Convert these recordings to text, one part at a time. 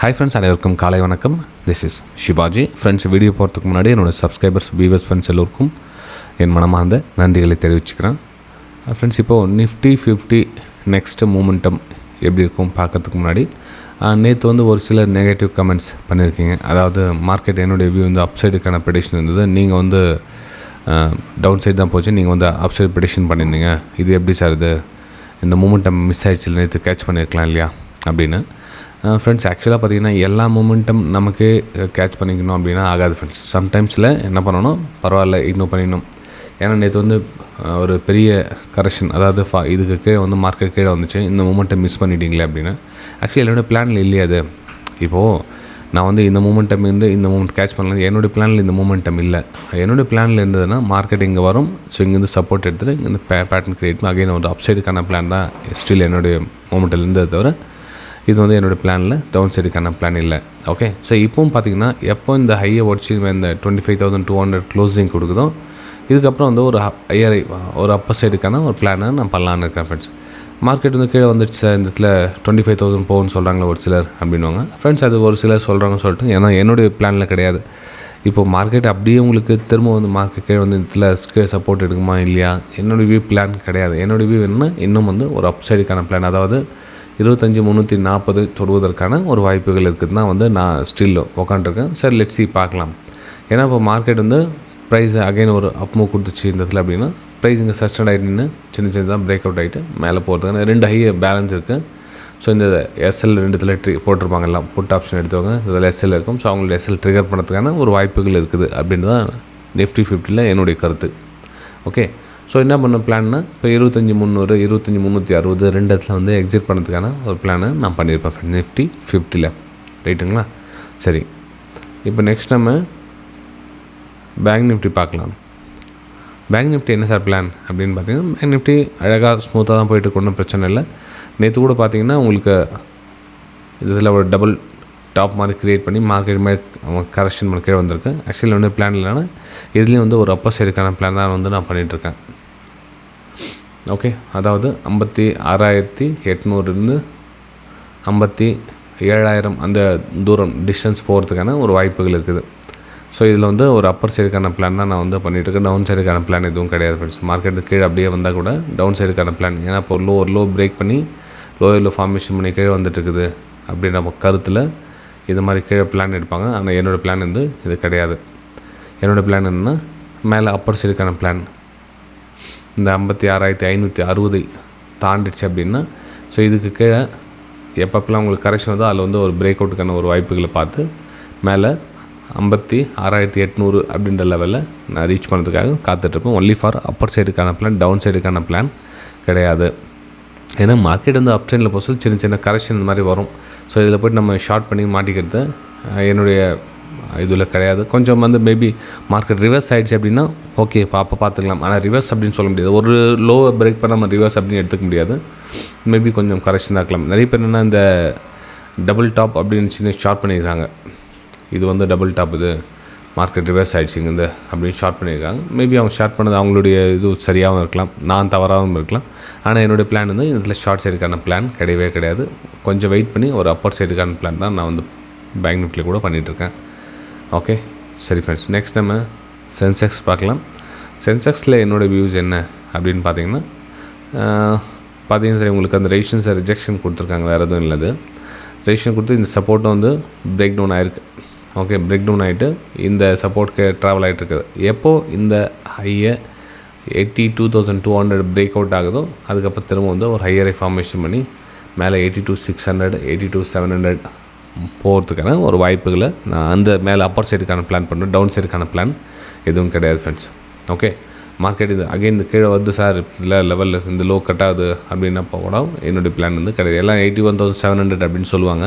Hi friends, அனைவருக்கும் காலை வணக்கம். This is Shibaji. Friends, video போகிறதுக்கு முன்னாடி என்னோடய சப்ஸ்கிரைபர்ஸ், வியூவர்ஸ், ஃப்ரெண்ட்ஸ் எல்லோருக்கும் என் மனமார்ந்த நன்றிகளை தெரிவிச்சுக்கிறேன். ஃப்ரெண்ட்ஸ், இப்போது நிஃப்டி 50 நெக்ஸ்ட்டு மூமெண்டம் எப்படி இருக்கும் பார்க்கறதுக்கு முன்னாடி நேற்று வந்து ஒரு சில நெகட்டிவ் கமெண்ட்ஸ் பண்ணியிருக்கீங்க. அதாவது மார்க்கெட் என்னுடைய வியூ வந்து அப்சைடுக்கான ப்ரெடிக்ஷன் இருந்தது, நீங்கள் வந்து டவுன் சைடு தான் போச்சு, நீங்கள் வந்து அப்சைடு ப்ரெடிக்ஷன் பண்ணியிருந்தீங்க, இது எப்படி சார் இது இந்த மூமெண்டம் மிஸ் ஆகிடுச்சு, நேற்று கேட்ச் பண்ணியிருக்கலாம் இல்லையா அப்படின்னு. ஃப்ரெண்ட்ஸ், ஆக்சுவலாக பார்த்திங்கன்னா எல்லா மூமெண்ட்டும் நமக்கு கேட்ச் பண்ணிக்கணும் அப்படின்னா ஆகாது ஃப்ரெண்ட்ஸ். சம்டைம்ஸில் என்ன பண்ணணும், பரவாயில்ல இக்னோர் பண்ணிடணும். ஏன்னா நேற்று வந்து ஒரு பெரிய கரெக்ஷன், அதாவது இதுக்கு கீழே வந்து மார்க்கெட் கீழே வந்துச்சு, இந்த மூமெண்ட்டை மிஸ் பண்ணிட்டீங்களே அப்படின்னு. ஆக்சுவலி என்னோடய பிளானில் இல்லையா அது. இப்போது நான் வந்து இந்த மூமெண்டம் இருந்து இந்த மூமெண்ட் கேட்ச் பண்ணலாம், என்னோடய பிளானில் இந்த மூமெண்டம் இல்லை. என்னோடய பிளானில் இருந்ததுன்னா மார்க்கெட் இங்கே வரும், ஸோ இங்கேருந்து சப்போர்ட் எடுத்துகிட்டு இங்கேருந்து பேட்டர்ன் கிரியேட் பண்ணி அகைன் ஒரு அப்சைடுக்கான பிளான் தான் ஸ்டில் என்னுடைய மூமெண்ட்டில் இருந்ததை தவிர இது வந்து என்னோடய பிளானில் டவுன் சைடுக்கான பிளான் இல்லை. ஓகே, ஸோ இப்போவும் பார்த்திங்கன்னா எப்போ இந்த ஹையை உடச்சி இந்த 25,200 க்ளோசிங் கொடுக்குதோ இதுக்கப்புறம் வந்து ஒரு ஹையர் ஒரு அப்பர் சைடுக்கான ஒரு பிளானை நான் பண்ணலான்னு இருக்கேன் ஃப்ரெண்ட்ஸ். மார்க்கெட் வந்து கீழே வந்துடுச்சு சார், இந்த இடத்துல 25,000 போகும்னு சொல்கிறாங்களே ஒரு சிலர் அப்படின்வாங்க ஃப்ரெண்ட்ஸ். அது ஒரு சிலர் சொல்கிறாங்கன்னு சொல்லிட்டு, ஏன்னா என்னுடைய பிளானில் கிடையாது. இப்போது மார்க்கெட் அப்படியே உங்களுக்கு திரும்ப வந்து மார்க்கெட் கீழே வந்து இதில் கீழே சப்போர்ட் எடுக்குமா இல்லையா, என்னோடய வியூ பிளான் கிடையாது. என்னோடய வியூ என்ன, இன்னும் வந்து ஒரு அப் சைடுக்கான பிளான், அதாவது 25,340 தொடுவதற்கான ஒரு வாய்ப்புகள் இருக்குது தான் வந்து நான் ஸ்டில் உக்காண்ட்ருக்கேன். சரி, லெட்ஸ் சி பார்க்கலாம். ஏன்னா இப்போ மார்க்கெட் வந்து ப்ரைஸ் அகைன் ஒரு அப் மூவ் கொடுத்துச்சு இந்த இடத்துல அப்படின்னா, ப்ரைஸ் இங்கே சஸ்டெண்ட் ஆகிட்டு சின்னதாக பிரேக் அவுட் ஆகிட்டு மேலே போகிறதுக்கான 2 ஹை பேலன்ஸ் இருக்குது. ஸோ இந்த எஸ்எல் 2 போட்டிருப்பாங்க, எல்லாம் புட் ஆப்ஷன் எடுத்தவங்க இதில் எஸ்எல் இருக்கும். ஸோ அவங்களோட எஸ்எல் ட்ரிகர் பண்ணுறதுக்கான ஒரு வாய்ப்புகள் இருக்குது அப்படின்னு தான் நிஃப்டி 50 என்னுடைய கருத்து. ஓகே, ஸோ என்ன பண்ண பிளான்னா, இப்போ 25,300 25,360 2 இடத்துல வந்து எக்ஸிட் பண்ணுறதுக்கான ஒரு பிளானை நான் பண்ணியிருப்பேன் ஃப்ரெண்ட் நிஃப்டி 50 ரைட்டுங்களா. சரி, இப்போ நெக்ஸ்ட் நம்ம பேங்க் நிஃப்டி பார்க்கலாம். பேங்க் நிஃப்டி என்ன சார் பிளான் அப்படின்னு பார்த்தீங்கன்னா, பேங்க் நிஃப்டி அழகாக ஸ்மூத்தாக தான் போயிட்டு ஒன்றும் பிரச்சனை இல்லை. நேற்று கூட பார்த்தீங்கன்னா உங்களுக்கு இதில் ஒரு டபுள் டாப் மாதிரி க்ரியேட் பண்ணி மார்க்கெட் மாதிரி கரெக்ஷன் பண்ண கீழே வந்திருக்கு. ஆக்சுவலி வந்து பிளான் இல்லைன்னா இதுலேயும் வந்து ஒரு அப்பர் சைடுக்கான பிளான் தான் வந்து நான் பண்ணிகிட்ருக்கேன். ஓகே, அதாவது 56,800 இருந்து 57,000 அந்த தூரம் டிஸ்டன்ஸ் போகிறதுக்கான ஒரு வாய்ப்புகள் இருக்குது. ஸோ இதில் வந்து ஒரு அப்பர் சைடுக்கான பிளான் தான் நான் வந்து பண்ணிகிட்ருக்கேன். டவுன் சைடுக்கான பிளான் எதுவும் கிடையாது ஃப்ரெண்ட்ஸ். மார்க்கெட்டு கீழே அப்படியே வந்தால் கூட டவுன் சைடுக்கான பிளான், ஏன்னா இப்போ ஒரு லோ பிரேக் பண்ணி லோ ஃபார்மேஷன் பண்ணி கீழே வந்துட்டுருக்குது அப்படின்ற கருத்தில் இது மாதிரி கீழே பிளான் எடுப்பாங்க. ஆனால் என்னோடய பிளான் வந்து இது கிடையாது. என்னோடய பிளான் என்னென்னா மேலே அப்பர் சைடுக்கான பிளான் இந்த 56,560 தாண்டிடுச்சு அப்படின்னா, ஸோ இதுக்கு கீழே எப்பப்பெல்லாம் உங்களுக்கு கரெக்ஷன் வந்தோ அதில் வந்து ஒரு பிரேக் அவுட்டுக்கான ஒரு வாய்ப்புகளை பார்த்து மேலே 56,800 அப்படின்ற லெவலில் நான் ரீச் பண்ணுறதுக்காக காத்துட்ருப்பேன். ஒன்லி ஃபார் அப்பர் சைடுக்கான பிளான், டவுன் சைடுக்கான பிளான் கிடையாது. ஏன்னா மார்க்கெட் வந்து அப் சைடில் போக சின்ன சின்ன கரெக்ஷன் இந்த மாதிரி வரும். ஸோ இதில் போய்ட்டு நம்ம ஷார்ட் பண்ணி மாட்டிக்கிறது என்னுடைய இதில் கிடையாது. கொஞ்சம் வந்து மேபி மார்க்கெட் ரிவர்ஸ் ஆகிடுச்சு அப்படின்னா ஓகே அப்போ பார்த்துக்கலாம். ஆனால் ரிவர்ஸ் அப்படின்னு சொல்ல முடியாது. ஒரு லோவை பிரேக் பண்ண நம்ம ரிவர்ஸ் அப்படின்னு எடுத்துக்க முடியாது. மேபி கொஞ்சம் கரெக்ஷன் தான் இருக்கலாம். நிறைய பேர் என்னென்னா இந்த டபுள் டாப் அப்படின்னு சின்ன ஷார்ட் பண்ணியிருக்காங்க. இது வந்து டபுள் டாப், இது மார்க்கெட் ரிவர்ஸ் ஆகிடுச்சிங்க இந்த அப்படின்னு ஷார்ட் பண்ணியிருக்காங்க. மேபி அவங்க ஷார்ட் பண்ணது அவங்களுடைய இது சரியாகவும் இருக்கலாம், நான் தவறாகவும் இருக்கலாம். ஆனால் என்னுடைய பிளான் வந்து இதில் ஷார்ட் சைடுக்கான பிளான் கிடையவே கிடையாது. கொஞ்சம் வெயிட் பண்ணி ஒரு அப்பர் சைடுக்கான பிளான் தான் நான் வந்து பேங்க் நிஃப்டியில் கூட பண்ணிகிட்ருக்கேன். ஓகே, சரி ஃப்ரெண்ட்ஸ், நெக்ஸ்ட் நம்ம சென்செக்ஸ் பார்க்கலாம். சென்செக்ஸில் என்னோடய வியூஸ் என்ன அப்படின்னு பார்த்தீங்கன்னா சரி, உங்களுக்கு அந்த ரெசிஸ்டன்ஸை ரிஜெக்ஷன் கொடுத்துருக்காங்க, வேறு எதுவும் இல்லை. அது ரெசிஸ்டன் கொடுத்து இந்த சப்போர்ட்டும் வந்து பிரேக் டவுன் ஆகிருக்கு. ஓகே, பிரேக் டவுன் ஆகிட்டு இந்த சப்போர்ட்க்கு ட்ராவல் ஆகிட்டு இருக்குது. எப்போது இந்த ஹையை 82,200 பிரேக் அவுட் ஆகுதோ அதுக்கப்புறம் திரும்ப வந்து ஒரு ஹையரை ஃபார்மேஷன் பண்ணி மேலே 82,600 82,700 போகிறதுக்கான ஒரு வாய்ப்புகளை நான் அந்த மேலே அப்பர் சைடுக்கான பிளான் பண்ணுறேன். டவுன் சைடுக்கான பிளான் எதுவும் கிடையாது ஃப்ரெண்ட்ஸ். ஓகே, மார்க்கெட் இது அகைன் இந்த கீழே வந்து சார் இல்லை லெவலில் இந்த லோ கட் ஆகுது அப்படின்னா போகலாம். என்னுடைய பிளான் வந்து கிடையாது. எல்லாம் 81,700 அப்படின்னு சொல்லுவாங்க.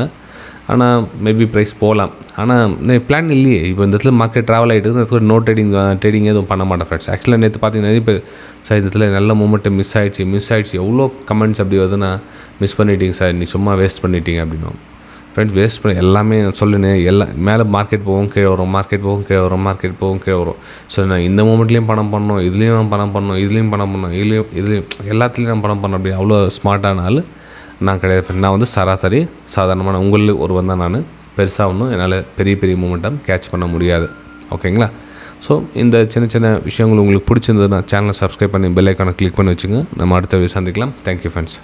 ஆனால் மேபி ப்ரைஸ் போகலாம். ஆனால் பிளான் இல்லையே. இப்போ இந்த இடத்துல மார்க்கெட் ட்ராவல் ஆகிட்டு அதுக்கு நோ ட்ரேடிங் எதுவும் பண்ண மாட்டேன் ஃப்ரெண்ட்ஸ். ஆக்சுவலாக நேற்று பார்த்தீங்கன்னா இப்போ சார் இந்த இடத்துல நல்ல மூமெண்ட்டு மிஸ் ஆகிடுச்சு எவ்வளோ கமெண்ட்ஸ் அப்படி வருதுன்னா, மிஸ் பண்ணிட்டீங்க சார், நீ சும்மா வேஸ்ட் பண்ணிட்டீங்க அப்படின்னா. ஃப்ரெண்ட்ஸ், வேஸ்ட் பண்ணி எல்லாமே சொல்லுனேன். எல்லாம் மேலே மார்க்கெட் போகும் கீழே வரும், மார்க்கெட் போகும் கீழே வரும், மார்க்கெட் போகும் கீழே வரும். ஸோ நான் இந்த மூமெண்ட்லேயும் பணம் பண்ணணும், இதுலேயும் பணம் பண்ணணும், இதுலேயும் பணம் பண்ணணும், இதுலேயும் எல்லாத்துலேயும் நான் பணம் பண்ணணும் அப்படி அவ்வளோ ஸ்மார்ட்டான ஆள் நான் கிடையாது. நான் வந்து சராசரி சாதாரணமான உங்களில் ஒருவன் தான் நான். பெருசாக ஒன்றும் என்னால் பெரிய மூமெண்டம் கேட்ச் பண்ண முடியாது. ஓகேங்களா? ஸோ இந்த சின்ன விஷயங்கள் உங்களுக்கு பிடிச்சிருந்ததுன்னா சேனலை சப்ஸ்கிரைப் பண்ணி பெல் ஐக்கானை கிளிக் பண்ணி வச்சுங்க. நம்ம அடுத்த வீடியோ சந்திக்கலாம். Thank you friends.